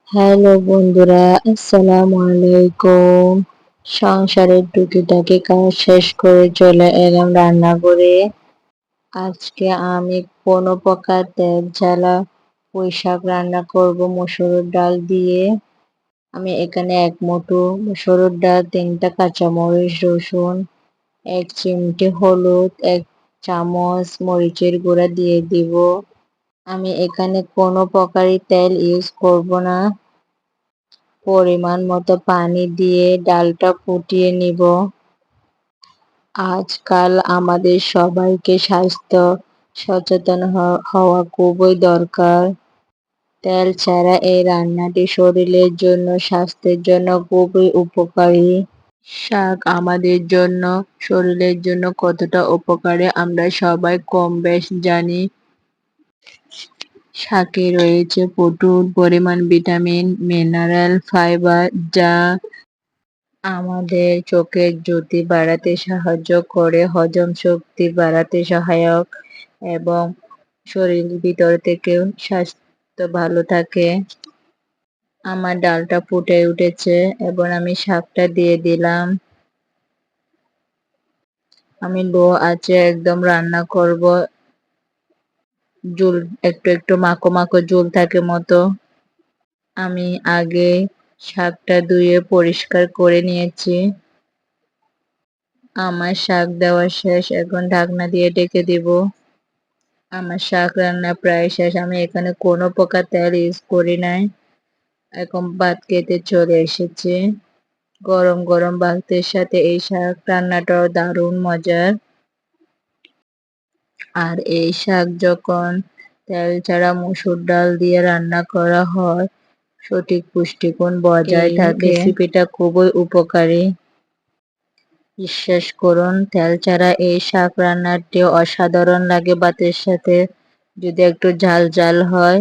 Hello বন্ধুরা, আসসালামু আলাইকুম। সংসারের টুকিটাকি কাজ শেষ করে চলে এলাম রান্নাঘরে। আজকে আমি কোনো প্রকার তেল ছাড়া পুঁই শাক রান্না করব মসুর ডাল দিয়ে। আমি এখানে এক মুঠো মসুর ডাল, 3টা কাঁচামরিচ, রসুন, 1 চিমটি হলুদ, 1 চামচ মরিচের গুঁড়া দিয়ে দিব। আমি এখানে কোনো প্রকারই তেল ইউজ করব না। পরিমাণ মতো পানি দিয়ে ডালটা ফুটিয়ে নিব। আজকাল আমাদের সবাইকে স্বাস্থ্য সচেতন হওয়া খুবই দরকার। তেল ছাড়া এই রান্নাটি শরীরের জন্য, স্বাস্থ্যের জন্য খুবই উপকারী। শাক আমাদের জন্য, শরীরের জন্য কতটা উপকারী আমরা সবাই কম বেশ জানি। শাকে রয়েছে প্রচুর পরিমাণ ভিটামিন, মিনারেল, ফাইবার, যা আমাদের চোখের জ্যোতি বাড়াতে সাহায্য করে, হজম শক্তি বাড়াতে সহায়ক এবং শরীরের ভিতর থেকেও স্বাস্থ্য ভালো থাকে। আমার ডালটা ফুটে উঠেছে এবং আমি শাকটা দিয়ে দিলাম। আমি লো আঁচে একদম রান্না করব, ঝোল একটু একটু মাখো মাখো ঝোল থাকে মতো। আমি আগে শাকটা ধুয়ে পরিষ্কার করে নিয়েছি। আমার শাক দেওয়া শেষ, এখন ঢাকনা দিয়ে ঢেকে দিব। আমার শাক রান্না প্রায় শেষ। আমি এখানে কোনো প্রকার তেল ইউজ করি নাই। এখন ভাত খেতে চলে এসেছি। গরম গরম ভাতের সাথে এই শাক রান্নাটাও দারুণ মজার। আর এই শাক যখন তেল ছাড়া মসুর ডাল দিয়ে রান্না করা হয়, সঠিক পুষ্টিগুণ বজায় থাকে। রেসিপিটা খুবই উপকারী। বিশ্বাস করুন, তেল ছাড়া এই শাক রান্নাটি অসাধারণ লাগে ভাতের সাথে, যদি একটু ঝাল ঝাল হয়।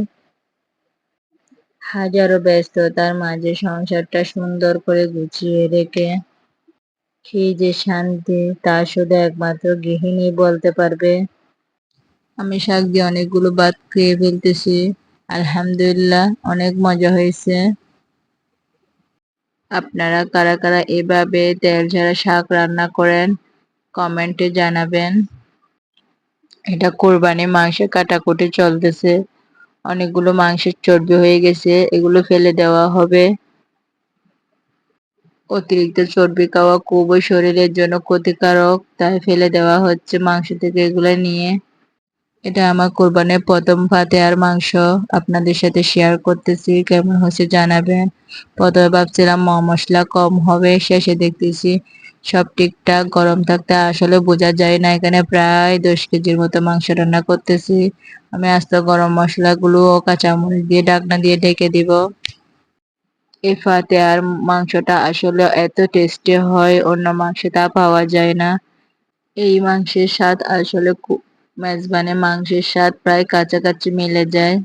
হাজারো ব্যস্ততার মাঝে সংসারটা সুন্দর করে গুছিয়ে রেখে কি যে শান্তি, তা শুধু একমাত্র গৃহিণী বলতে পারবে। আমি শাক দিয়ে অনেকগুলো ভাত খেয়ে ফেলতেছি। আলহামদুলিল্লাহ, অনেক মজা হয়েছে। আপনারা কারা কারা এভাবে তেল ছাড়া শাক রান্না করেন কমেন্টে জানাবেন। এটা কোরবানি মাংস কাটাকুটি চলতেছে। অনেকগুলো মাংসের চর্বি হয়ে গেছে, এগুলো ফেলে দেওয়া হবে। অতিরিক্ত চর্বি খাওয়া খুবই শরীরের জন্য ক্ষতিকারক, তাই ফেলে দেওয়া হচ্ছে মাংস থেকে এগুলো নিয়ে। এটা আমার কোরবানির প্রথম ফাতেহার মাংস, আপনাদের সাথে শেয়ার করতেছি। কেমন হচ্ছে জানাবেন। প্রথমে ভাবছিলাম মশলা কম হবে, শেষে দেখতেছি সব ঠিকঠাক। গরম থাকতে আসলে বোঝা যায় না। এখানে প্রায় 10 কেজির মতো মাংস রান্না করতেছি। আমি আস্ত গরম মশলাগুলো ও কাঁচামরিচ দিয়ে ঢাকনা দিয়ে ঢেকে দিব। এই ফাতেহার মাংসটা আসলে এত টেস্টি হয়, অন্য মাংসে তা পাওয়া যায় না। এই মাংসের স্বাদ আসলে মেজবানে মাংসের স্বাদ প্রায় কাছাকাছি মিলে যায়।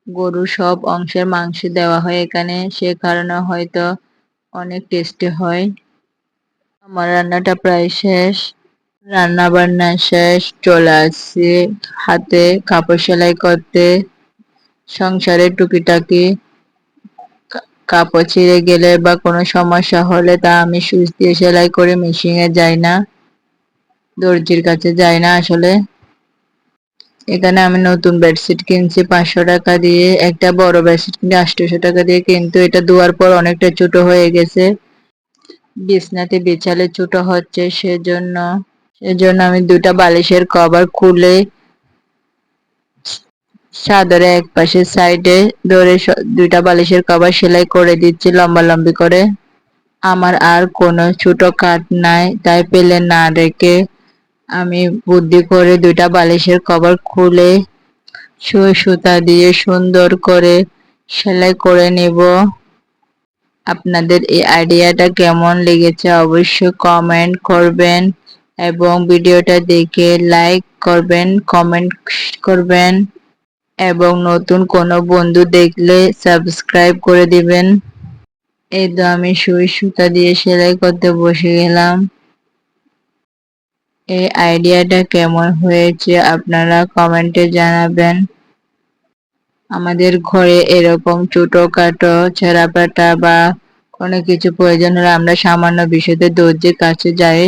গরুর সব অংশের মাংস দেওয়া হয় এখানে, সে কারণে হয়তো অনেক টেস্টি হয়। আমার রান্নাটা প্রায় শেষ। রান্না বান্না শেষ, চলে আসছি হাতে কাপড় সেলাই করতে। সংসারের টুকিটাকি কাপড় ছিঁড়ে গেলে বা কোনো সমস্যা হলে তা আমি সুচ দিয়ে সেলাই করে, মেশিনে যাই না, দর্জির কাছে যাই না আসলে। এখানে আমি নতুন বেডশিট কিনছি 500 টাকা দিয়ে। একটা বড় বেডশিট কিনছি 800 টাকা দিয়ে, কিন্তু এটা ধোয়ার পর অনেকটা ছোট হয়ে গেছে। বিছনাতে বিছালে ছোট হচ্ছে, সেজন্য আমি 2টা বালিশের কভার খুলে চাদরে এক পাশে সাইডে ধরে 2টা বালিশের কভার সেলাই করে দিচ্ছি লম্বা লম্বি করে। আমার আর কোনো ছোট কাট নাই, তাই পেলে না রেখে আমি বুদ্ধি করে 2টা বালিশের কভার খুলে সুই সুতা দিয়ে সুন্দর করে সেলাই করে নেব। আপনাদের এই আইডিয়াটা কেমন লেগেছে অবশ্যই কমেন্ট করবেন এবং ভিডিওটা দেখে লাইক করবেন, কমেন্ট করবেন এবং নতুন কোনো বন্ধু দেখলে সাবস্ক্রাইব করে দিবেন। এই তো আমি সুই সুতা দিয়ে সেলাই করতে বসে গেলাম। এই আইডিয়াটা কেমন হয়েছে আপনারা কমেন্টে জানাবেন। আমাদের ঘরে এরকম ছোটখাটো ছেঁড়াফাটা বা কোনো কিছু প্রয়োজন হলে আমরা সামান্য বিষয়তে দর্জির কাছে যাই।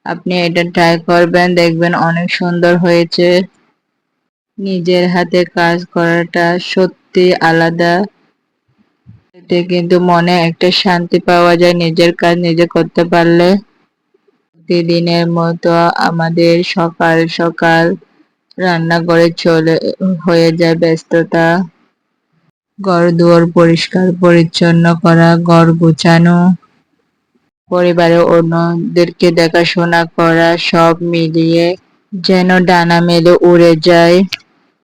আপনি এটা ট্রাই করবেন, দেখবেন অনেক সুন্দর হয়েছে। নিজের হাতে কাজ করাটা সত্যি আলাদা। এতে কিন্তু মনে একটা শান্তি পাওয়া যায় নিজের কাজ নিজে করতে পারলে। প্রতিদিনের মতো আমাদের সকাল সকাল রান্নাঘরে চলে হয়ে যায় ব্যস্ততা। ঘরদুয়ার পরিষ্কার পরিচ্ছন্ন করা, ঘর গোছানো, পরিবারের অন্যদেরকে দেখাশোনা করা, সব মিলিয়ে যেন ডানা মেলে উড়ে যায়।